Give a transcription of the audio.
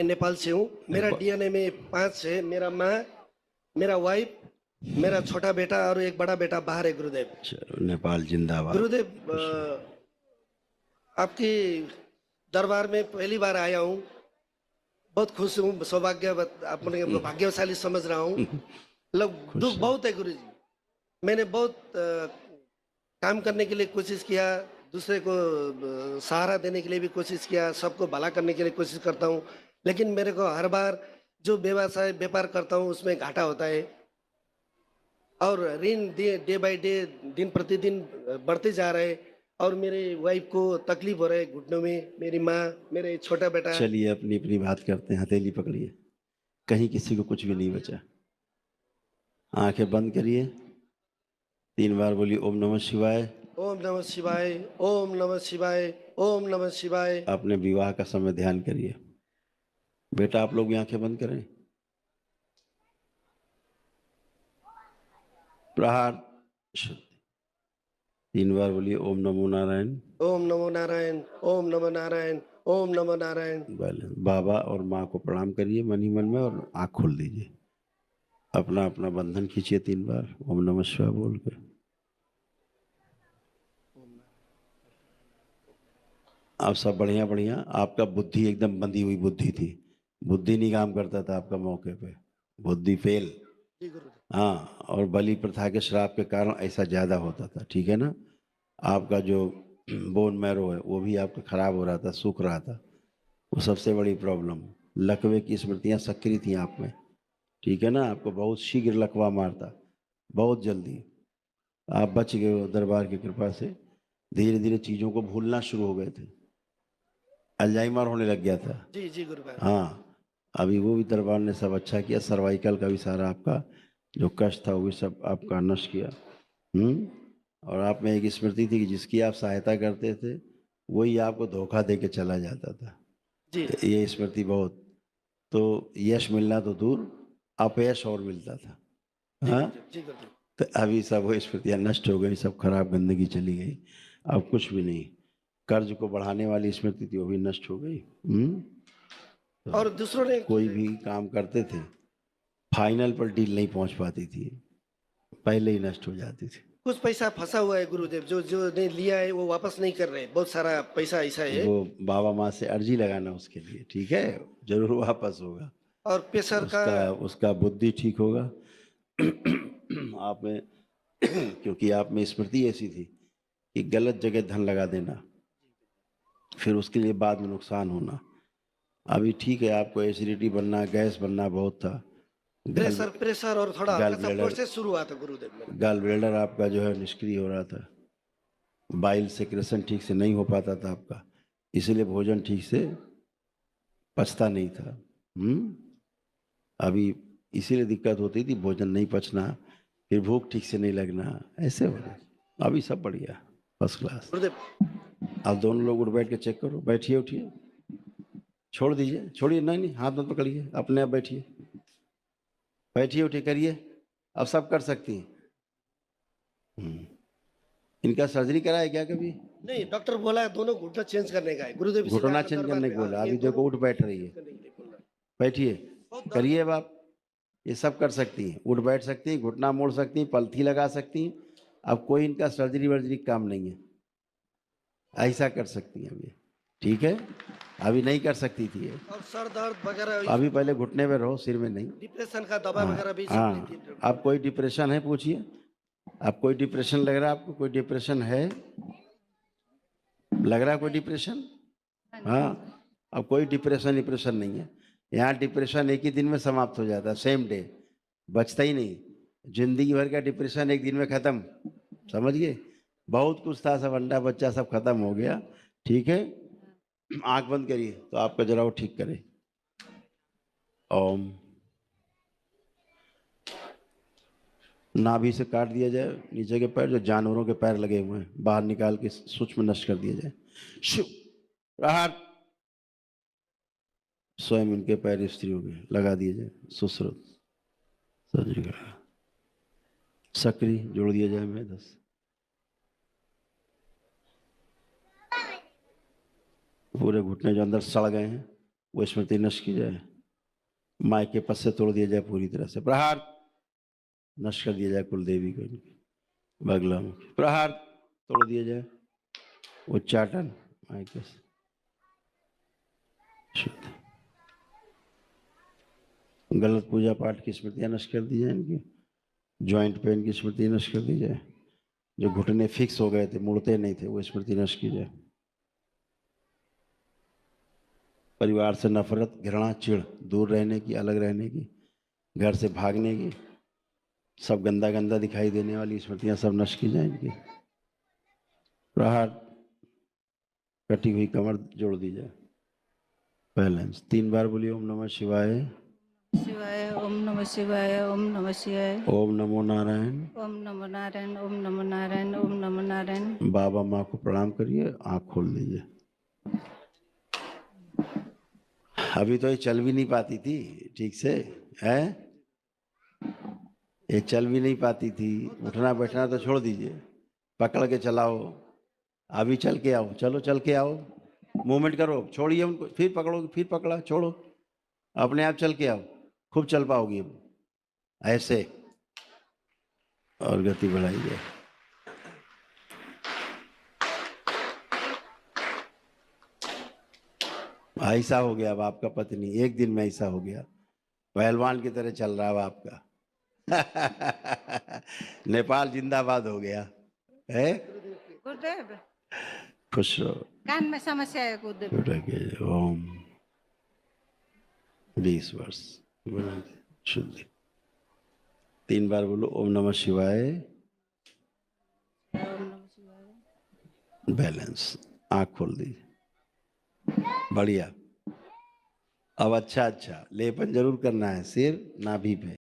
नेपाल से हूँ। मेरा डीएनए में 5 है। मेरा माँ, मेरा वाइफ, मेरा छोटा बेटा और एक बड़ा बेटा बाहर है। गुरुदेव, चलो, नेपाल जिंदाबाद। गुरुदेव, आपकी दरबार में पहली बार आया हूँ। बहुत खुश हूँ, सौभाग्य, अपने भाग्यशाली समझ रहा हूँ। दुख खुश है। बहुत है गुरु जी। मैंने बहुत काम करने के लिए कोशिश किया, दूसरे को सहारा देने के लिए भी कोशिश किया, सबको भला करने के लिए कोशिश करता हूँ, लेकिन मेरे को हर बार जो व्यवसाय व्यापार करता हूँ उसमें घाटा होता है और ऋण डे बाय डे, दिन प्रतिदिन बढ़ते जा रहे हैं और मेरे वाइफ को तकलीफ हो रहा है घुटनों में, मेरी माँ, मेरे छोटा बेटा। चलिए अपनी अपनी बात करते हैं। हथेली पकड़िए, कहीं किसी को कुछ भी नहीं बचा। आंखें बंद करिए, 3 बार बोलिए ओम नमः शिवाय। ओम नमः शिवाय, ओम नमः शिवाय, ओम नमः शिवाय। अपने विवाह का समय ध्यान करिए। बेटा आप लोग भी आंखें बंद करें। प्रहार शुद्धि। 3 बार बोलिए ओम नमो नारायण। ओम नमो नारायण, ओम नमो नारायण, ओम नमो नारायण। बाबा और माँ को प्रणाम करिए मन ही मन में और आंख खोल दीजिए। अपना अपना बंधन खींचिए 3 बार ओम नमः शिवाय बोलकर। आप सब बढ़िया बढ़िया। आपका बुद्धि एकदम बंधी हुई बुद्धि थी, बुद्धि नहीं काम करता था आपका मौके पे, बुद्धि फेल। हाँ, और बलि प्रथा के श्राप के कारण ऐसा ज़्यादा होता था। ठीक है ना। आपका जो बोन मैरो है वो भी आपका खराब हो रहा था, सूख रहा था, वो सबसे बड़ी प्रॉब्लम। लकवे की स्मृतियाँ सक्रिय थी आप में। ठीक है ना। आपको बहुत शीघ्र लकवा मारता, बहुत जल्दी। आप बच गए हो दरबार की कृपा से। धीरे धीरे चीज़ों को भूलना शुरू हो गए थे, अल्जाइमर होने लग गया था। जी जी गुरुदेव। हाँ, अभी वो भी दरबार ने सब अच्छा किया। सर्वाइकल का भी सारा आपका जो कष्ट था वो भी सब आपका नष्ट किया। और आप में एक स्मृति थी कि जिसकी आप सहायता करते थे वही आपको धोखा दे के चला जाता था। जी ये स्मृति बहुत, तो यश मिलना तो दूर, अपयश और मिलता था। हाँ, जी गुरुदेव। तो अभी सब वो स्मृतियाँ नष्ट हो गई, सब खराब गंदगी चली गई, अब कुछ भी नहीं। कर्ज को बढ़ाने वाली स्मृति थी वो भी नष्ट हो गई। तो और दूसरों ने कोई भी काम करते थे फाइनल पर डील नहीं पहुंच पाती थी, पहले ही नष्ट हो जाती थी। कुछ पैसा फंसा हुआ है गुरुदेव, जो जो ने लिया है वो वापस नहीं कर रहे, बहुत सारा पैसा ऐसा है। वो बाबा माँ से अर्जी लगाना उसके लिए, ठीक है, जरूर वापस होगा। और प्रेशर का। उसका उसका बुद्धि ठीक होगा। आप में क्योंकि आप में स्मृति ऐसी थी कि गलत जगह धन लगा देना, फिर उसके लिए बाद में नुकसान होना। अभी ठीक है, आपको एसिडिटी बनना, गैस बनना बहुत था। प्रेशर और थोड़ा गल हल्का सा ब्लेडर प्रोसेस शुरू हुआ था गुरुदेव मेरा। गल ब्लेडर आपका जो है निष्क्रिय हो रहा था, बाइल सेक्रेशन ठीक से नहीं हो पाता था आपका, इसीलिए भोजन ठीक से पचता नहीं था। अभी इसीलिए दिक्कत होती थी, भोजन नहीं पचना, फिर भूख ठीक से नहीं लगना, ऐसे हो रहा। अभी सब बढ़िया, फर्स्ट क्लास। गुरुदेव, आप दोनों लोग उठ बैठ के चेक करो, बैठिए उठिए, छोड़ दीजिए, छोड़िए, नहीं नहीं हाथ मत पकड़िए, अपने आप बैठिए, बैठिए उठिए करिए, अब सब कर सकती हैं। इनका सर्जरी कराया क्या कभी? नहीं, डॉक्टर बोला है दोनों घुटना चेंज करने का है गुरुदेव, इसीलिए घुटना आपका चेंज दरबार करने में। को हाँ, बोला, ये अभी देखो दोनों उठ बैठ रही चेंज है, करने के लिए बोल रहा है। बैठिए, बहुत दर्द करिए। अब आप ये सब कर सकती हैं, उठ बैठ सकती हैं, घुटना मोड़ सकती हैं, पलथी लगा सकती हैं। अब कोई इनका सर्जरी वर्जरी काम नहीं है, ऐसा कर सकती हैं अभी। ठीक है, अभी नहीं कर सकती थी ये। और सर दर्द वगैरह, अभी पहले घुटने में रहो, सिर में नहीं। डिप्रेशन का दवा हाँ वगैरह भी सब लेती हाँ, है। आप कोई डिप्रेशन है पूछिए, आप कोई डिप्रेशन लग रहा है आपको? कोई डिप्रेशन है, लग रहा है कोई डिप्रेशन? हाँ, अब कोई डिप्रेशन नहीं है यहाँ। डिप्रेशन एक ही दिन में समाप्त हो जाता है, सेम डे, बचता ही नहीं। जिंदगी भर का डिप्रेशन एक दिन में खत्म, समझ गए? बहुत कुछ था, सब अंडा बच्चा सब खत्म हो गया। ठीक है, आंख बंद करिए तो आपका जरा वो ठीक करे। ओम। नाभि से काट दिया जाए नीचे के पैर, जो जानवरों के पैर लगे हुए हैं बाहर निकाल के सूक्ष्म नष्ट कर दिया जाए। शिव प्रहार। स्वयं इनके पैर स्त्रियों के लगा दिए जाए, सुश्रुत सर्जरी सक्रिय जोड़ दिया जाए में 10। पूरे घुटने जो अंदर सड़ गए हैं वो स्मृति नष्ट की जाए। माय के पद से तोड़ दिया जाए पूरी तरह से। प्रहार, नष्ट कर दिया जाए कुलदेवी को इनकी। बगला में प्रहार, तोड़ दिया जाए। उच्चाटन माय के से। शुद्ध। गलत पूजा पाठ की स्मृतियां नष्ट कर दी जाए इनकी। जॉइंट पेन की स्मृति नष्ट कर दी जाए। जो घुटने फिक्स हो गए थे, मुड़ते नहीं थे, वो स्मृति नष्ट की जाए। परिवार से नफरत, घृणा, चिढ़, दूर रहने की, अलग रहने की, घर से भागने की, सब गंदा गंदा दिखाई देने वाली स्मृतियां सब नष्ट की जाए इनकी। प्रहार, कटी हुई कमर जोड़ दी जाए। बैलेंस। 3 बार बोलिए ओम नमः शिवाय। शिवाय ओम नमः शिवाय ओम नमः शिवाय ओम नमो नारायण। ओम नमो नारायण ओम नमो नारायण ओम नमो नारायण। बाबा माँ को प्रणाम करिए, आंख खोल लीजिए। अभी तो ये चल भी नहीं पाती थी ठीक से, है? ये चल भी नहीं पाती थी, उठना बैठना तो छोड़ दीजिए, पकड़ के चलाओ। अभी चल के आओ, चलो चल के आओ, मूवमेंट करो, छोड़िए उनको, फिर पकड़ो, फिर पकड़ा, छोड़ो, अपने आप चल के आओ, खूब चल पाओगी अब ऐसे, और गति बढ़ाइए। ऐसा हो गया अब आपका पत्नी, एक दिन में ऐसा हो गया, पहलवान की तरह चल रहा है आपका। नेपाल जिंदाबाद हो गया है। गुरुदेव, खुश रहो। कान में समस्या है गुरुदेव। ओम 20 वर्ष शुद्धि। 3 बार बोलो ओम नमः शिवाय। ओम नमः शिवाय। बैलेंस। आंख खोल दीजिए। बढ़िया। अब अच्छा लेपन जरूर करना है, सिर नाभि पे।